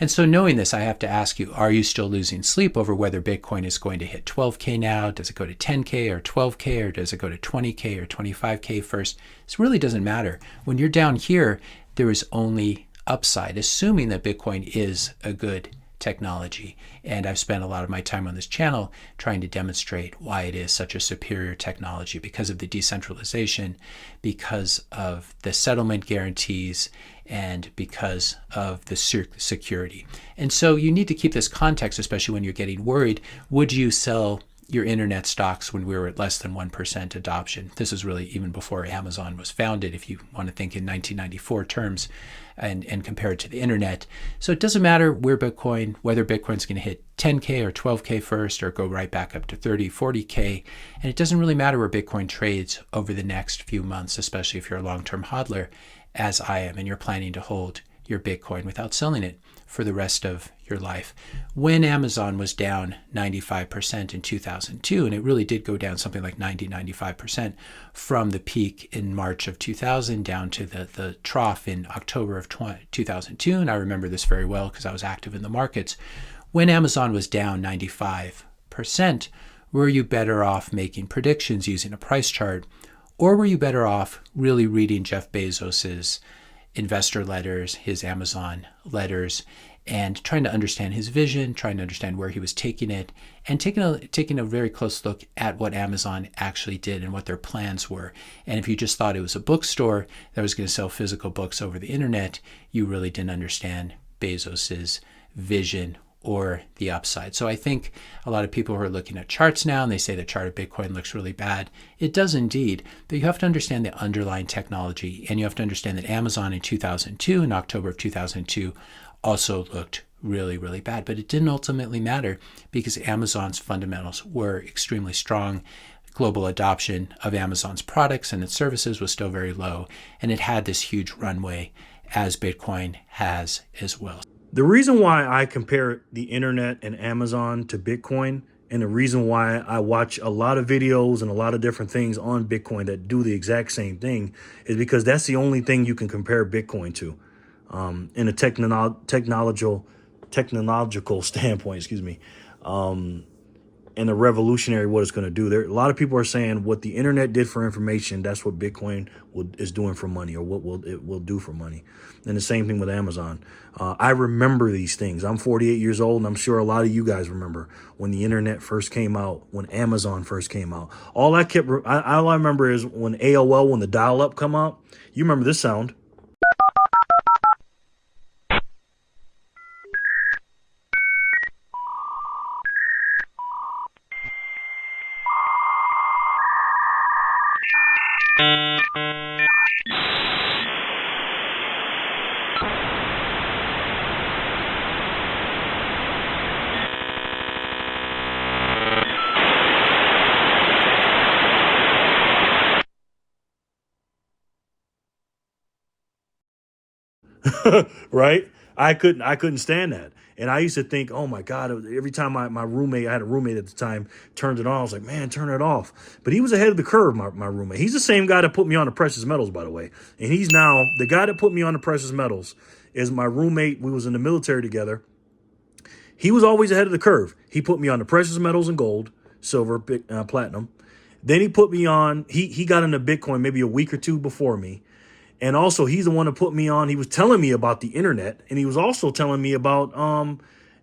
And so knowing this, I have to ask you, are you still losing sleep over whether Bitcoin is going to hit 12K now? Does it go to 10K or 12K, or does it go to 20K or 25K first? This really doesn't matter. When you're down here, there is only upside, assuming that Bitcoin is a good technology. And I've spent a lot of my time on this channel trying to demonstrate why it is such a superior technology, because of the decentralization, because of the settlement guarantees, and because of the security. And so you need to keep this context, especially when you're getting worried. Would you sell your internet stocks when we were at less than 1% adoption? This is really even before Amazon was founded, if you want to think in 1994 terms and compare it to the internet. So it doesn't matter whether Bitcoin's going to hit 10K or 12K first, or go right back up to 30, 40K. And it doesn't really matter where Bitcoin trades over the next few months, especially if you're a long-term hodler, as I am, and you're planning to hold your Bitcoin without selling it for the rest of your life. When Amazon was down 95% in 2002, and it really did go down something like 95% from the peak in March of 2000 down to the trough in October of 2002, and I remember this very well because I was active in the markets. When Amazon was down 95%, were you better off making predictions using a price chart, or were you better off really reading Jeff Bezos's investor letters, his Amazon letters, and trying to understand his vision, trying to understand where he was taking it, and taking a very close look at what Amazon actually did and what their plans were? And if you just thought it was a bookstore that was going to sell physical books over the internet, you really didn't understand Bezos's vision or the upside. So I think a lot of people who are looking at charts now and they say the chart of Bitcoin looks really bad. It does indeed, but you have to understand the underlying technology, and you have to understand that Amazon in 2002, in October of 2002, also looked really, really bad. But it didn't ultimately matter because Amazon's fundamentals were extremely strong. Global adoption of Amazon's products and its services was still very low, and it had this huge runway, as Bitcoin has as well. The reason why I compare the internet and Amazon to Bitcoin, and the reason why I watch a lot of videos and a lot of different things on Bitcoin that do the exact same thing, is because that's the only thing you can compare Bitcoin to in a technological standpoint, and the revolutionary what it's going to do. A lot of people are saying what the internet did for information, that's what Bitcoin is doing for money, or what it will do for money. And the same thing with Amazon. I remember these things. I'm 48 years old, and I'm sure a lot of you guys remember when the internet first came out, when Amazon first came out. All I remember is when AOL, when the dial-up come out. You remember this sound. Right? I couldn't stand that. And I used to think, oh my God, every time my roommate, I had a roommate at the time, turned it on, I was like, man, turn it off. But he was ahead of the curve, my roommate. He's the same guy that put me on the precious metals, by the way. And he's now, the guy that put me on the precious metals is my roommate. We was in the military together. He was always ahead of the curve. He put me on the precious metals and gold, silver, platinum. Then he put me on, he got into Bitcoin maybe a week or two before me. And also, he's the one that put me on. He was telling me about the internet, and he was also telling me about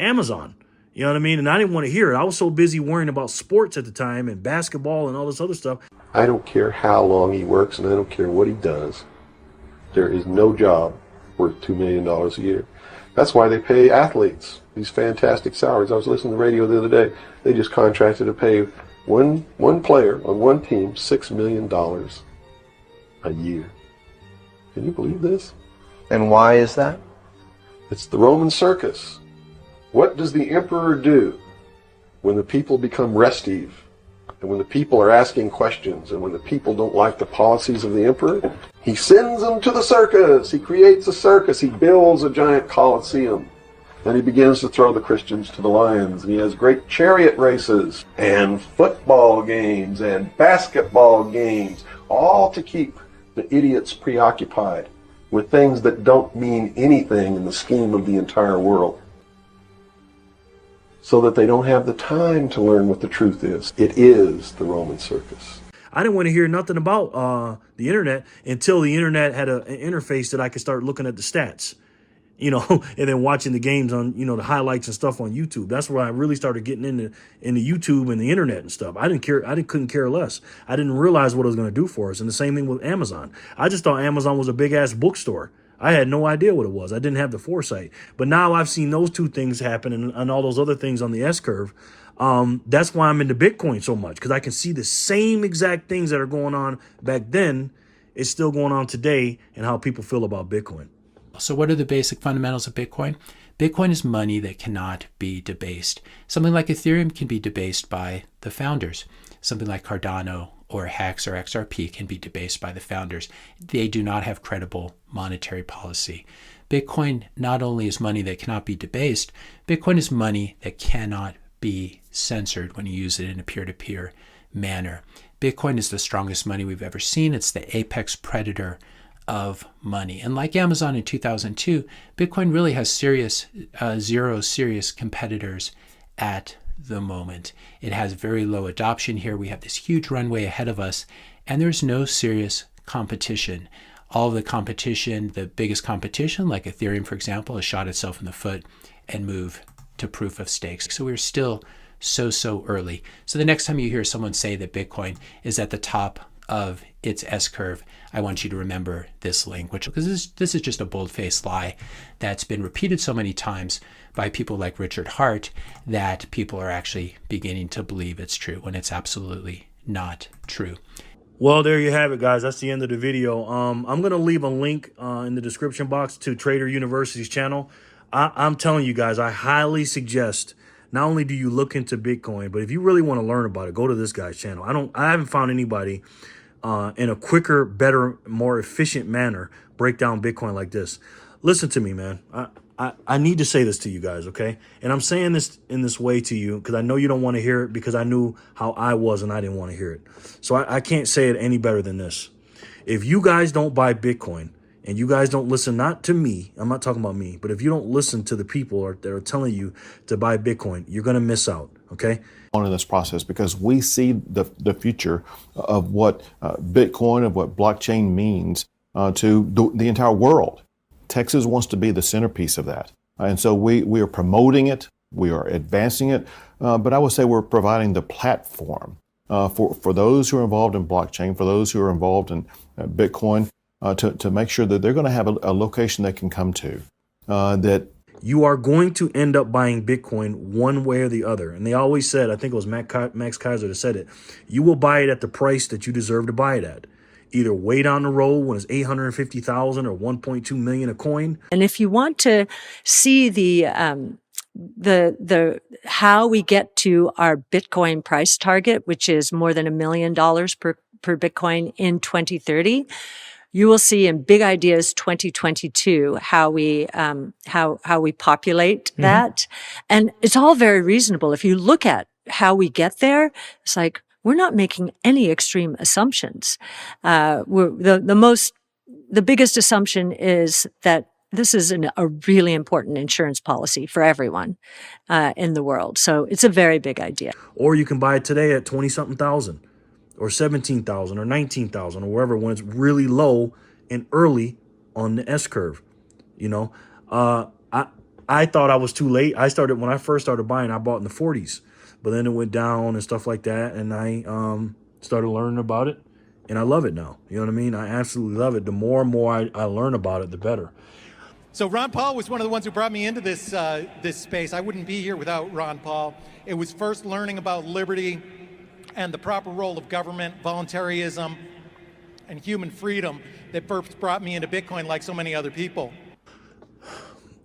Amazon. You know what I mean? And I didn't want to hear it. I was so busy worrying about sports at the time and basketball and all this other stuff. I don't care how long he works, and I don't care what he does. There is no job worth $2 million a year. That's why they pay athletes these fantastic salaries. I was listening to the radio the other day. They just contracted to pay one player on one team $6 million a year. Can you believe this? And why is that? It's the Roman circus. What does the emperor do when the people become restive, and when the people are asking questions, and when the people don't like the policies of the emperor? He sends them to the circus. He creates a circus. He builds a giant coliseum. Then he begins to throw the Christians to the lions. And he has great chariot races and football games and basketball games, all to keep the idiots preoccupied. with things that don't mean anything in the scheme of the entire world, so that they don't have the time to learn what the truth is. It is the Roman circus. I didn't want to hear nothing about the internet until the internet had an interface that I could start looking at the stats, and then watching the games on, the highlights and stuff on YouTube. That's where I really started getting into YouTube and the internet and stuff. Couldn't care less. I didn't realize what it was going to do for us. And the same thing with Amazon. I just thought Amazon was a big ass bookstore. I had no idea what it was. I didn't have the foresight. But now I've seen those two things happen and all those other things on the S curve. That's why I'm into Bitcoin so much, because I can see the same exact things that are going on back then. It's still going on today, and how people feel about Bitcoin. So what are the basic fundamentals of Bitcoin? Bitcoin is money that cannot be debased. Something like Ethereum can be debased by the founders. Something like Cardano or Hex or XRP can be debased by the founders. They do not have credible monetary policy. Bitcoin not only is money that cannot be debased, Bitcoin is money that cannot be censored when you use it in a peer-to-peer manner. Bitcoin is the strongest money we've ever seen. It's the apex predator of money. And like Amazon in 2002, Bitcoin really has zero serious competitors at the moment. It has very low adoption here. We have this huge runway ahead of us, and there's no serious competition. All of the competition, the biggest competition, like Ethereum, for example, has shot itself in the foot and moved to proof of stakes. So we're still so early. So the next time you hear someone say that Bitcoin is at the top of its S-curve, I want you to remember this link, because this is just a bold-faced lie that's been repeated so many times by people like Richard Hart that people are actually beginning to believe it's true when it's absolutely not true. Well, there you have it, guys. That's the end of the video. I'm going to leave a link in the description box to Trader University's channel. I'm telling you guys, I highly suggest, not only do you look into Bitcoin, but if you really want to learn about it, go to this guy's channel. I haven't found anybody in a quicker, better, more efficient manner break down Bitcoin like this. Listen to me, man. I need to say this to you guys, okay? And I'm saying this in this way to you because I know you don't want to hear it, because I knew how I was and I didn't want to hear it. So I can't say it any better than this. If you guys don't buy Bitcoin and you guys don't listen, not to me, I'm not talking about me, but if you don't listen to the people that are telling you to buy Bitcoin, you're going to miss out, okay? On in this process, because we see the future of what Bitcoin, of what blockchain means to the entire world. Texas wants to be the centerpiece of that. And so we are promoting it, we are advancing it, but I would say we're providing the platform for those who are involved in blockchain, for those who are involved in Bitcoin, to make sure that they're going to have a location they can come to. That you are going to end up buying Bitcoin one way or the other. And they always said, I think it was Max Kaiser that said it, you will buy it at the price that you deserve to buy it at. Either way down the road when it's 850,000 or 1.2 million a coin. And if you want to see the how we get to our Bitcoin price target, which is more than $1 million per Bitcoin in 2030, you will see in Big Ideas 2022 how we populate that, and it's all very reasonable. If you look at how we get there, it's like, we're not making any extreme assumptions. The biggest assumption is that this is a really important insurance policy for everyone in the world. So it's a very big idea. Or you can buy it today at 20-something thousand, or 17,000, or 19,000, or wherever, when it's really low and early on the S curve. I thought I was too late. When I first started buying, I bought in the 40s. But then it went down and stuff like that, and I started learning about it, and I love it now. You know what I mean? I absolutely love it. The more and more I learn about it, the better. So Ron Paul was one of the ones who brought me into this space. I wouldn't be here without Ron Paul. It was first learning about liberty and the proper role of government, voluntarism, and human freedom that first brought me into Bitcoin, like so many other people.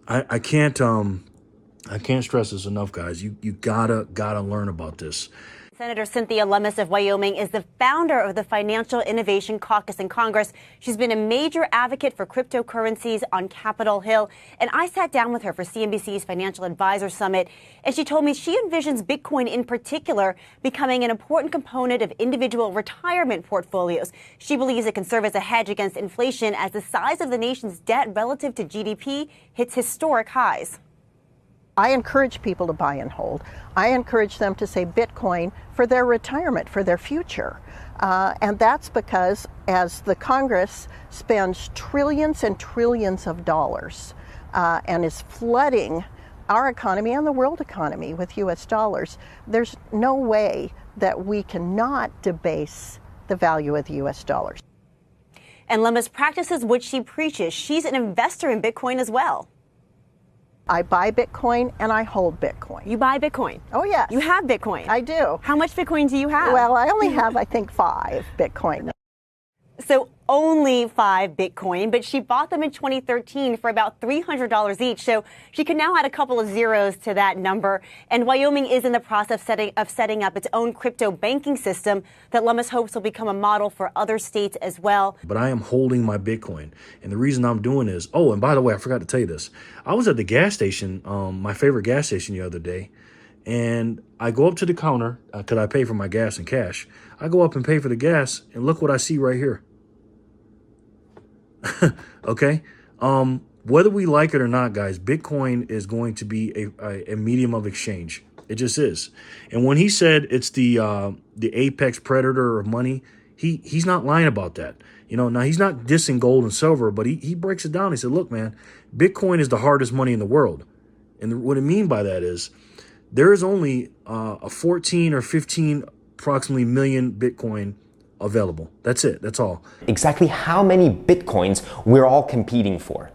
I can't stress this enough, guys. You gotta learn about this. Senator Cynthia Lummis of Wyoming is the founder of the Financial Innovation Caucus in Congress. She's been a major advocate for cryptocurrencies on Capitol Hill. And I sat down with her for CNBC's Financial Advisor Summit, and she told me she envisions Bitcoin in particular becoming an important component of individual retirement portfolios. She believes it can serve as a hedge against inflation as the size of the nation's debt relative to GDP hits historic highs. I encourage people to buy and hold. I encourage them to say Bitcoin for their retirement, for their future. And that's because as the Congress spends trillions and trillions of dollars and is flooding our economy and the world economy with US dollars, there's no way that we cannot debase the value of the US dollars. And Lummis practices what she preaches. She's an investor in Bitcoin as well. I buy Bitcoin and I hold Bitcoin. You buy Bitcoin? Oh, yes. You have Bitcoin? I do. How much Bitcoin do you have? Well, I only have, I think, 5 Bitcoin. So only 5 Bitcoin, but she bought them in 2013 for about $300 each. So she can now add a couple of zeros to that number. And Wyoming is in the process of setting up its own crypto banking system that Lummis hopes will become a model for other states as well. But I am holding my Bitcoin. And the reason I'm doing is, oh, and by the way, I forgot to tell you this. I was at the gas station, my favorite gas station the other day. And I go up to the counter, because I pay for my gas in cash. I go up and pay for the gas, and look what I see right here. Okay? Whether we like it or not, guys, Bitcoin is going to be a medium of exchange. It just is. And when he said it's the apex predator of money, he's not lying about that. You know, now he's not dissing gold and silver, but he breaks it down. He said, look, man, Bitcoin is the hardest money in the world. And what I mean by that is there is only a 14 or 15 approximately million Bitcoin available. That's it. That's all. Exactly how many Bitcoins we're all competing for.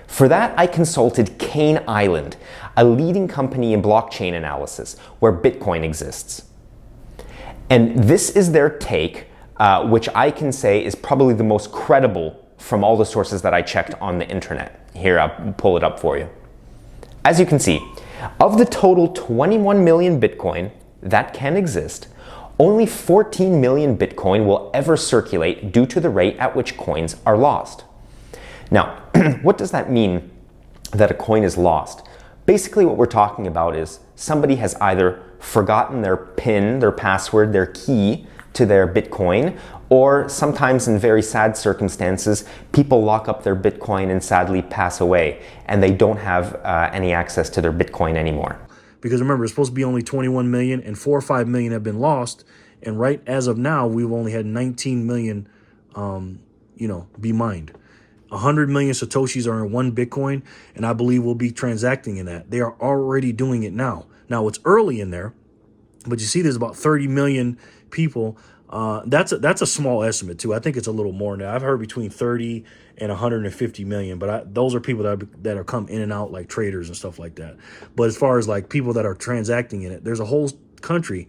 For that, I consulted Cane Island, a leading company in blockchain analysis where Bitcoin exists. And this is their take, which I can say is probably the most credible from all the sources that I checked on the internet. Here, I'll pull it up for you. As you can see, of the total 21 million Bitcoin that can exist, only 14 million Bitcoin will ever circulate due to the rate at which coins are lost. Now, what does that mean that a coin is lost? Basically, what we're talking about is somebody has either forgotten their PIN, their password, their key to their Bitcoin, or sometimes in very sad circumstances, people lock up their Bitcoin and sadly pass away, and they don't have any access to their Bitcoin anymore. Because remember, it's supposed to be only 21 million and 4 or 5 million have been lost. And right as of now, we've only had 19 million, be mined. 100 million Satoshis are in one Bitcoin, and I believe we'll be transacting in that. They are already doing it now. Now, it's early in there, but you see there's about 30 million people. That's a small estimate, too. I think it's a little more now. I've heard between 30 and 150 million, but those are people that are come in and out like traders and stuff like that. But as far as like people that are transacting in it, there's a whole country,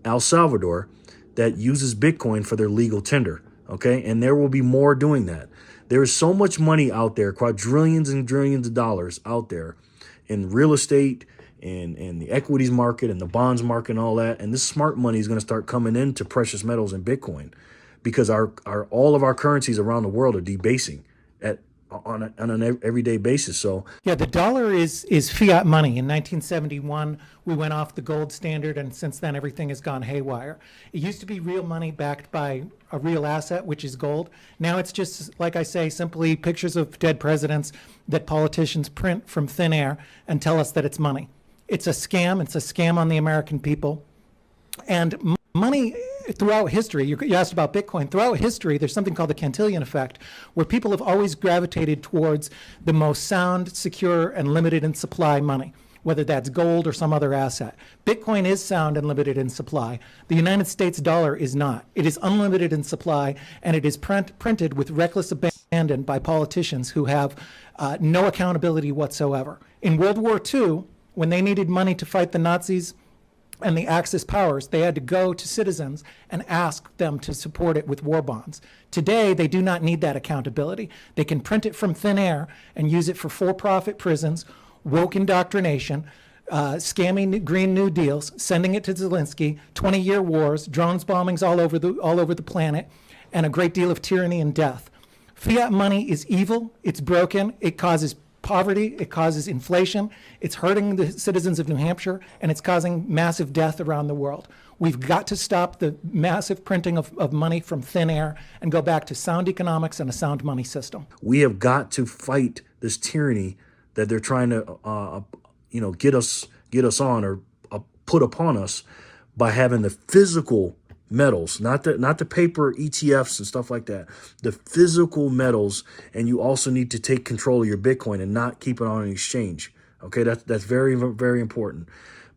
El Salvador, that uses Bitcoin for their legal tender. Okay, and there will be more doing that. There is so much money out there, quadrillions and trillions of dollars out there in real estate and the equities market and the bonds market and all that. And this smart money is going to start coming into precious metals and Bitcoin because all of our currencies around the world are debasing on an everyday basis. So yeah, the dollar is fiat money. In 1971, we went off the gold standard, and since then everything has gone haywire. It used to be real money backed by a real asset, which is gold. Now it's just, like I say, simply pictures of dead presidents that politicians print from thin air and tell us that it's money. It's a scam. It's a scam on the American people. And money throughout history, you asked about Bitcoin, throughout history, there's something called the Cantillon effect, where people have always gravitated towards the most sound, secure, and limited in supply money, whether that's gold or some other asset. Bitcoin is sound and limited in supply. The United States dollar is not. It is unlimited in supply, and it is printed with reckless abandon by politicians who have no accountability whatsoever. In World War II, when they needed money to fight the Nazis and the Axis powers, they had to go to citizens and ask them to support it with war bonds. Today, they do not need that accountability. They can print it from thin air and use it for for-profit prisons, woke indoctrination, scamming Green New Deals, sending it to Zelensky, 20-year wars, drones bombings all over the planet, and a great deal of tyranny and death. Fiat money is evil, it's broken, it causes poverty, it causes inflation, it's hurting the citizens of New Hampshire, and it's causing massive death around the world. We've got to stop the massive printing of money from thin air and go back to sound economics and a sound money system. We have got to fight this tyranny that they're trying to, get us on or put upon us by having the physical metals, not the paper ETFs and stuff like that, the physical metals. And you also need to take control of your Bitcoin and not keep it on an exchange. Okay, that's very, very important.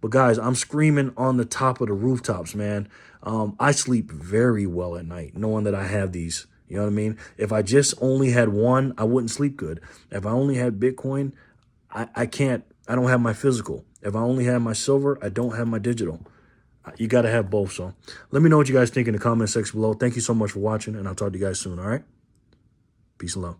But guys, I'm screaming on the top of the rooftops, man. I sleep very well at night knowing that I have these. You know what I mean? If I just only had one, I wouldn't sleep good. If I only had Bitcoin, I don't have my physical. If I only have my silver, I don't have my digital. You got to have both. So let me know what you guys think in the comment section below. Thank you so much for watching, and I'll talk to you guys soon. All right? Peace and love.